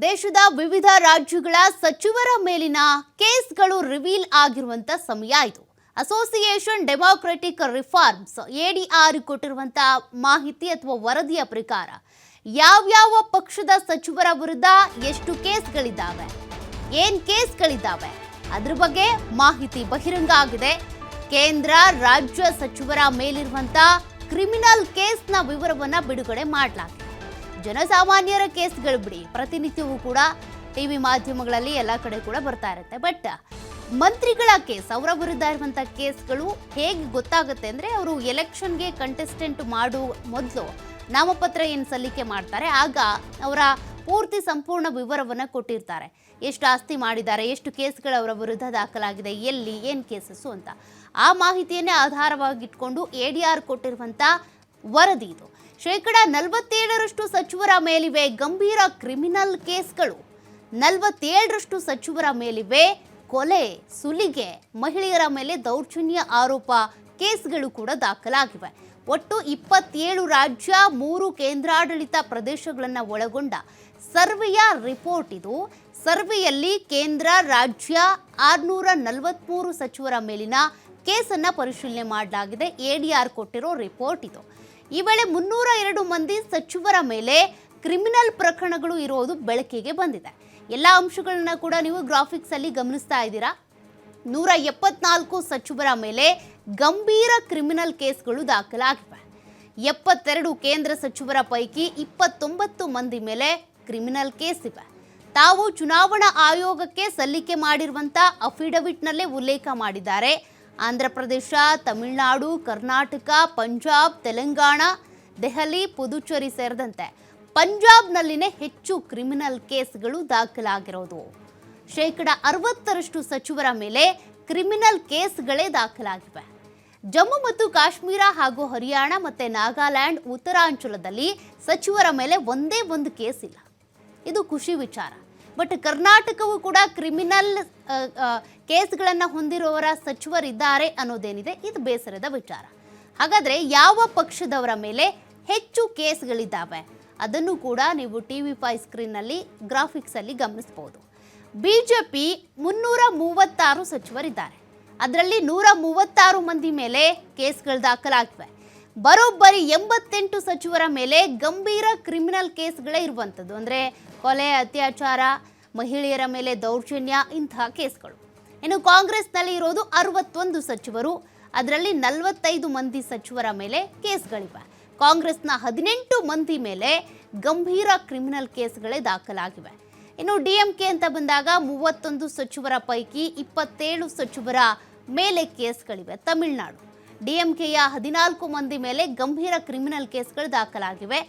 ದೇಶದ ವಿವಿಧ ರಾಜ್ಯಗಳ ಸಚಿವರ ಮೇಲಿನ ಕೇಸ್ಗಳು ರಿವೀಲ್ ಆಗಿರುವಂತ ಸಮಯ ಇದು. ಅಸೋಸಿಯೇಷನ್ ಡೆಮಾಕ್ರೆಟಿಕ್ ರಿಫಾರ್ಮ್ಸ್ ಎಡಿಆರ್ ಕೊಟ್ಟಿರುವಂತ ಮಾಹಿತಿ ಅಥವಾ ವರದಿಯ ಪ್ರಕಾರ ಯಾವ್ಯಾವ ಪಕ್ಷದ ಸಚಿವರ ವಿರುದ್ಧ ಎಷ್ಟು ಕೇಸ್ಗಳಿದ್ದಾವೆ, ಏನ್ ಕೇಸ್ಗಳಿದ್ದಾವೆ ಅದ್ರ ಬಗ್ಗೆ ಮಾಹಿತಿ ಬಹಿರಂಗ ಆಗಿದೆ. ಕೇಂದ್ರ ರಾಜ್ಯ ಸಚಿವರ ಮೇಲಿರುವಂತ ಕ್ರಿಮಿನಲ್ ಕೇಸ್ನ ವಿವರವನ್ನ ಬಿಡುಗಡೆ ಮಾಡಲಾಗಿದೆ. ಜನಸಾಮಾನ್ಯರ ಕೇಸ್ಗಳು ಬಿಡಿ, ಪ್ರತಿನಿತ್ಯವೂ ಕೂಡ ಟಿವಿ ಮಾಧ್ಯಮಗಳಲ್ಲಿ ಎಲ್ಲ ಕಡೆ ಕೂಡ ಬರ್ತಾ ಇರುತ್ತೆ. ಬಟ್ ಮಂತ್ರಿಗಳ ಕೇಸ್, ಅವರ ವಿರುದ್ಧ ಇರುವಂಥ ಕೇಸ್ಗಳು ಹೇಗೆ ಗೊತ್ತಾಗುತ್ತೆ ಅಂದರೆ, ಅವರು ಎಲೆಕ್ಷನ್ಗೆ ಕಂಟೆಸ್ಟೆಂಟ್ ಮಾಡುವ ಮೊದಲು ನಾಮಪತ್ರ ಏನು ಸಲ್ಲಿಕೆ ಮಾಡ್ತಾರೆ, ಆಗ ಅವರ ಪೂರ್ತಿ ಸಂಪೂರ್ಣ ವಿವರವನ್ನು ಕೊಟ್ಟಿರ್ತಾರೆ. ಎಷ್ಟು ಆಸ್ತಿ ಮಾಡಿದ್ದಾರೆ, ಎಷ್ಟು ಕೇಸ್ಗಳು ಅವರ ವಿರುದ್ಧ ದಾಖಲಾಗಿದೆ, ಎಲ್ಲಿ ಏನು ಕೇಸಸ್ಸು ಅಂತ. ಆ ಮಾಹಿತಿಯನ್ನೇ ಆಧಾರವಾಗಿಟ್ಕೊಂಡು ಎಡಿಆರ್ ಕೊಟ್ಟಿರುವಂಥ ವರದಿ ಇದು. 47% ಸಚಿವರ ಮೇಲಿವೆ ಗಂಭೀರ ಕ್ರಿಮಿನಲ್ ಕೇಸ್ಗಳು. 47% ಸಚಿವರ ಮೇಲಿವೆ ಕೊಲೆ, ಸುಲಿಗೆ, ಮಹಿಳೆಯರ ಮೇಲೆ ದೌರ್ಜನ್ಯ ಆರೋಪ ಕೇಸ್ಗಳು ಕೂಡ ದಾಖಲಾಗಿವೆ. ಒಟ್ಟು 27 ರಾಜ್ಯ, 3 ಕೇಂದ್ರಾಡಳಿತ ಪ್ರದೇಶಗಳನ್ನು ಒಳಗೊಂಡ ಸರ್ವೆಯ ರಿಪೋರ್ಟ್ ಇದು. ಸರ್ವೆಯಲ್ಲಿ ಕೇಂದ್ರ, ರಾಜ್ಯ 643 ಸಚಿವರ ಮೇಲಿನ ಕೇಸನ್ನು ಪರಿಶೀಲನೆ ಮಾಡಲಾಗಿದೆ. ಎಡಿಆರ್ ಕೊಟ್ಟಿರೋ ರಿಪೋರ್ಟ್ ಇದು. ಈ ವೇಳೆ 302 ಮಂದಿ ಸಚಿವರ ಮೇಲೆ ಕ್ರಿಮಿನಲ್ ಪ್ರಕರಣಗಳು ಇರೋದು ಬೆಳಕಿಗೆ ಬಂದಿದೆ. ಎಲ್ಲ ಅಂಶಗಳನ್ನ ಕೂಡ ನೀವು ಗ್ರಾಫಿಕ್ಸ್ ಅಲ್ಲಿ ಗಮನಿಸ್ತಾ ಇದ್ದೀರಾ. 174 ಸಚಿವರ ಮೇಲೆ ಗಂಭೀರ ಕ್ರಿಮಿನಲ್ ಕೇಸ್ಗಳು ದಾಖಲಾಗಿವೆ. 72 ಕೇಂದ್ರ ಸಚಿವರ ಪೈಕಿ 29 ಮಂದಿ ಮೇಲೆ ಕ್ರಿಮಿನಲ್ ಕೇಸ್ ಇವೆ. ತಾವು ಚುನಾವಣಾ ಆಯೋಗಕ್ಕೆ ಸಲ್ಲಿಕೆ ಮಾಡಿರುವಂಥ ಅಫಿಡವಿಟ್ನಲ್ಲೇ ಉಲ್ಲೇಖ ಮಾಡಿದ್ದಾರೆ. ಆಂಧ್ರ ಪ್ರದೇಶ, ತಮಿಳುನಾಡು, ಕರ್ನಾಟಕ, ಪಂಜಾಬ್, ತೆಲಂಗಾಣ, ದೆಹಲಿ, ಪುದುಚೇರಿ ಸೇರಿದಂತೆ ಪಂಜಾಬ್ನಲ್ಲಿನೇ ಹೆಚ್ಚು ಕ್ರಿಮಿನಲ್ ಕೇಸ್ಗಳು ದಾಖಲಾಗಿರೋದು. 60% ಸಚಿವರ ಮೇಲೆ ಕ್ರಿಮಿನಲ್ ಕೇಸ್ಗಳೇ ದಾಖಲಾಗಿವೆ. ಜಮ್ಮು ಮತ್ತು ಕಾಶ್ಮೀರ ಹಾಗೂ ಹರಿಯಾಣ ಮತ್ತು ನಾಗಾಲ್ಯಾಂಡ್, ಉತ್ತರಾಂಚಲದಲ್ಲಿ ಸಚಿವರ ಮೇಲೆ ಒಂದೇ ಒಂದು ಕೇಸ್ ಇಲ್ಲ. ಇದು ಖುಷಿ ವಿಚಾರ. ಬಟ್ ಕರ್ನಾಟಕವು ಕೂಡ ಕ್ರಿಮಿನಲ್ ಕೇಸ್ಗಳನ್ನು ಹೊಂದಿರುವವರ ಸಚಿವರಿದ್ದಾರೆ ಅನ್ನೋದೇನಿದೆ, ಇದು ಬೇಸರದ ವಿಚಾರ. ಹಾಗಾದರೆ ಯಾವ ಪಕ್ಷದವರ ಮೇಲೆ ಹೆಚ್ಚು ಕೇಸ್ಗಳಿದ್ದಾವೆ ಅದನ್ನು ಕೂಡ ನೀವು TV5 ಸ್ಕ್ರೀನ್ನಲ್ಲಿ ಗ್ರಾಫಿಕ್ಸಲ್ಲಿ ಗಮನಿಸ್ಬೋದು. BJP 336 ಸಚಿವರಿದ್ದಾರೆ. ಅದರಲ್ಲಿ 136 ಮಂದಿ ಮೇಲೆ ಕೇಸ್ಗಳು ದಾಖಲಾಗಿವೆ. ಬರೋಬ್ಬರಿ 88 ಸಚಿವರ ಮೇಲೆ ಗಂಭೀರ ಕ್ರಿಮಿನಲ್ ಕೇಸ್ಗಳೇ ಇರುವಂಥದ್ದು. ಅಂದರೆ ಕೊಲೆ, ಅತ್ಯಾಚಾರ, ಮಹಿಳೆಯರ ಮೇಲೆ ದೌರ್ಜನ್ಯ, ಇಂತಹ ಕೇಸ್ಗಳು. ಇನ್ನು ಕಾಂಗ್ರೆಸ್ನಲ್ಲಿ ಇರೋದು 61 ಸಚಿವರು. ಅದರಲ್ಲಿ 45 ಮಂದಿ ಸಚಿವರ ಮೇಲೆ ಕೇಸ್ಗಳಿವೆ. ಕಾಂಗ್ರೆಸ್ನ 18 ಮಂದಿ ಮೇಲೆ ಗಂಭೀರ ಕ್ರಿಮಿನಲ್ ಕೇಸ್ಗಳೇ ದಾಖಲಾಗಿವೆ. ಇನ್ನು DMK ಅಂತ ಬಂದಾಗ 31 ಸಚಿವರ ಪೈಕಿ 27 ಸಚಿವರ ಮೇಲೆ ಕೇಸ್ಗಳಿವೆ. ತಮಿಳುನಾಡು DMKಯ 14 ಮಂದಿ ಮೇಲೆ ಗಂಭೀರ ಕ್ರಿಮಿನಲ್ ಕೇಸ್ಗಳು ದಾಖಲಾಗಿವೆ.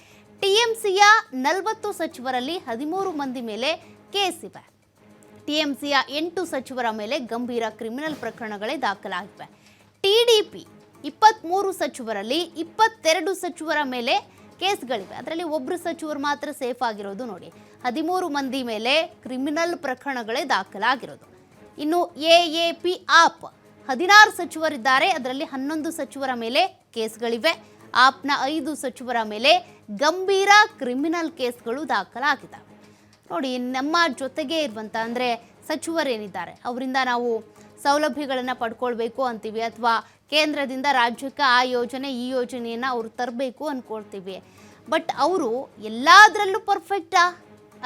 TMCಯ 40 ಸಚಿವರಲ್ಲಿ 13 ಮಂದಿ ಮೇಲೆ ಕೇಸ್ ಇವೆ. TMCಯ 8 ಸಚಿವರ ಮೇಲೆ ಗಂಭೀರ ಕ್ರಿಮಿನಲ್ ಪ್ರಕರಣಗಳೇ ದಾಖಲಾಗಿವೆ. TDP 23 ಸಚಿವರಲ್ಲಿ 22 ಸಚಿವರ ಮೇಲೆ ಕೇಸ್ಗಳಿವೆ. ಅದರಲ್ಲಿ ಒಬ್ಬರು ಸಚಿವರು ಮಾತ್ರ ಸೇಫ್ ಆಗಿರೋದು ನೋಡಿ. 13 ಮಂದಿ ಮೇಲೆ ಕ್ರಿಮಿನಲ್ ಪ್ರಕರಣಗಳೇ ದಾಖಲಾಗಿರೋದು. ಇನ್ನು AAP ಆಪ್ 16 ಸಚಿವರಿದ್ದಾರೆ. ಅದರಲ್ಲಿ 11 ಸಚಿವರ ಮೇಲೆ ಕೇಸ್ಗಳಿವೆ. ಆಪ್ನ 5 ಸಚಿವರ ಮೇಲೆ ಗಂಭೀರ ಕ್ರಿಮಿನಲ್ ಕೇಸ್ಗಳು ದಾಖಲಾಗಿದ್ದಾವೆ. ನೋಡಿ, ನಮ್ಮ ಜೊತೆಗೆ ಇರುವಂಥ ಅಂದರೆ ಸಚಿವರೇನಿದ್ದಾರೆ ಅವರಿಂದ ನಾವು ಸೌಲಭ್ಯಗಳನ್ನು ಪಡ್ಕೊಳ್ಬೇಕು ಅಂತೀವಿ, ಅಥವಾ ಕೇಂದ್ರದಿಂದ ರಾಜ್ಯಕ್ಕೆ ಆ ಯೋಜನೆ ಈ ಯೋಜನೆಯನ್ನು ಅವರು ತರಬೇಕು ಅಂದ್ಕೊಳ್ತೀವಿ. ಬಟ್ ಅವರು ಎಲ್ಲದರಲ್ಲೂ ಪರ್ಫೆಕ್ಟಾ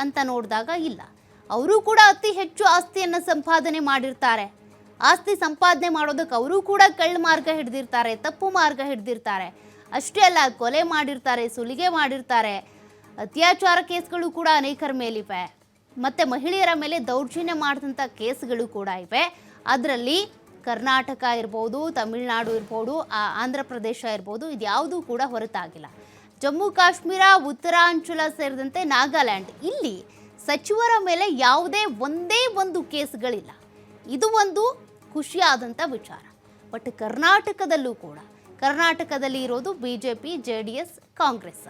ಅಂತ ನೋಡಿದಾಗ ಇಲ್ಲ. ಅವರು ಕೂಡ ಅತಿ ಹೆಚ್ಚು ಆಸ್ತಿಯನ್ನು ಸಂಪಾದನೆ ಮಾಡಿರ್ತಾರೆ. ಆಸ್ತಿ ಸಂಪಾದನೆ ಮಾಡೋದಕ್ಕೆ ಅವರು ಕೂಡ ಕಳ್ಳ ಮಾರ್ಗ ಹಿಡಿದಿರ್ತಾರೆ, ತಪ್ಪು ಮಾರ್ಗ ಹಿಡಿದಿರ್ತಾರೆ. ಅಷ್ಟೇ ಅಲ್ಲ, ಕೊಲೆ ಮಾಡಿರ್ತಾರೆ, ಸುಲಿಗೆ ಮಾಡಿರ್ತಾರೆ, ಅತ್ಯಾಚಾರ ಕೇಸ್ಗಳು ಕೂಡ ಅನೇಕರ ಮೇಲಿವೆ, ಮತ್ತು ಮಹಿಳೆಯರ ಮೇಲೆ ದೌರ್ಜನ್ಯ ಮಾಡಿದಂಥ ಕೇಸ್ಗಳು ಕೂಡ ಇವೆ. ಅದರಲ್ಲಿ ಕರ್ನಾಟಕ ಇರ್ಬೋದು, ತಮಿಳುನಾಡು ಇರ್ಬೋದು, ಆಂಧ್ರ ಪ್ರದೇಶ ಇರ್ಬೋದು, ಇದ್ಯಾವುದೂ ಕೂಡ ಹೊರತಾಗಿಲ್ಲ. ಜಮ್ಮು ಕಾಶ್ಮೀರ, ಉತ್ತರಾಂಚಲ ಸೇರಿದಂತೆ ನಾಗಾಲ್ಯಾಂಡ್, ಇಲ್ಲಿ ಸಚಿವರ ಮೇಲೆ ಯಾವುದೇ ಒಂದೇ ಒಂದು ಕೇಸ್ಗಳಿಲ್ಲ. ಇದು ಒಂದು ಖುಷಿಯಾದಂಥ ವಿಚಾರ. ಬಟ್ ಕರ್ನಾಟಕದಲ್ಲಿ ಇರೋದು BJP, JDS, ಕಾಂಗ್ರೆಸ್.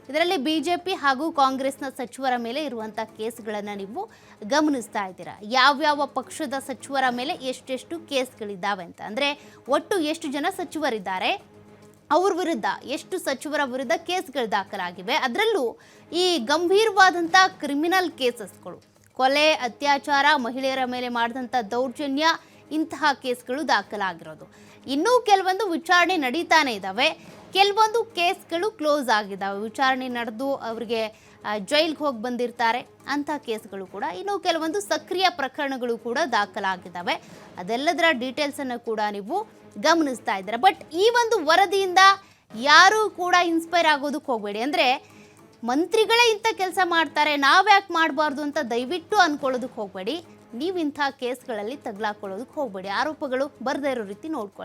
ಇದರಲ್ಲಿ BJP ಹಾಗೂ ಕಾಂಗ್ರೆಸ್ನ ಸಚಿವರ ಮೇಲೆ ಇರುವಂಥ ಕೇಸ್ಗಳನ್ನು ನೀವು ಗಮನಿಸ್ತಾ ಇದ್ದೀರಾ. ಯಾವ್ಯಾವ ಪಕ್ಷದ ಸಚಿವರ ಮೇಲೆ ಎಷ್ಟೆಷ್ಟು ಕೇಸ್ಗಳಿದ್ದಾವೆ ಅಂತ. ಅಂದರೆ ಒಟ್ಟು ಎಷ್ಟು ಜನ ಸಚಿವರಿದ್ದಾರೆ, ಅವ್ರ ವಿರುದ್ಧ ಎಷ್ಟು ಸಚಿವರ ವಿರುದ್ಧ ಕೇಸ್ಗಳು ದಾಖಲಾಗಿವೆ. ಅದರಲ್ಲೂ ಈ ಗಂಭೀರವಾದಂಥ ಕ್ರಿಮಿನಲ್ ಕೇಸಸ್ಗಳು, ಕೊಲೆ, ಅತ್ಯಾಚಾರ, ಮಹಿಳೆಯರ ಮೇಲೆ ಮಾಡಿದಂಥ ದೌರ್ಜನ್ಯ, ಇಂತಹ ಕೇಸ್ಗಳು ದಾಖಲಾಗಿರೋದು. ಇನ್ನೂ ಕೆಲವೊಂದು ವಿಚಾರಣೆ ನಡೀತಾನೆ ಇದ್ದಾವೆ. ಕೆಲವೊಂದು ಕೇಸ್ಗಳು ಕ್ಲೋಸ್ ಆಗಿದ್ದಾವೆ, ವಿಚಾರಣೆ ನಡೆದು ಅವರಿಗೆ ಜೈಲ್ಗೆ ಹೋಗಿ ಬಂದಿರ್ತಾರೆ. ಅಂಥ ಕೇಸ್ಗಳು ಕೂಡ, ಇನ್ನು ಕೆಲವೊಂದು ಸಕ್ರಿಯ ಪ್ರಕರಣಗಳು ಕೂಡ ದಾಖಲಾಗಿದ್ದಾವೆ. ಅದೆಲ್ಲದರ ಡೀಟೇಲ್ಸನ್ನು ಕೂಡ ನೀವು ಗಮನಿಸ್ತಾ ಇದ್ದಾರೆ. ಬಟ್ ಈ ಒಂದು ವರದಿಯಿಂದ ಯಾರೂ ಕೂಡ ಇನ್ಸ್ಪೈರ್ ಆಗೋದಕ್ಕೆ ಹೋಗಬೇಡಿ. ಅಂದರೆ ಮಂತ್ರಿಗಳೇ ಇಂಥ ಕೆಲಸ ಮಾಡ್ತಾರೆ, ನಾವ್ಯಾಕೆ ಮಾಡಬಾರ್ದು ಅಂತ ದಯವಿಟ್ಟು ಅಂದ್ಕೊಳ್ಳೋದಕ್ಕೆ ಹೋಗಬೇಡಿ. ನೀವು ಇಂಥ ಕೇಸ್ಗಳಲ್ಲಿ ತಗಲಾಕೊಳ್ಳೋದಕ್ಕೆ ಹೋಗಬೇಡಿ. ಆರೋಪಗಳು ಬರದೇ ಇರೋ ರೀತಿ ನೋಡ್ಕೊಳ್ಳಿ.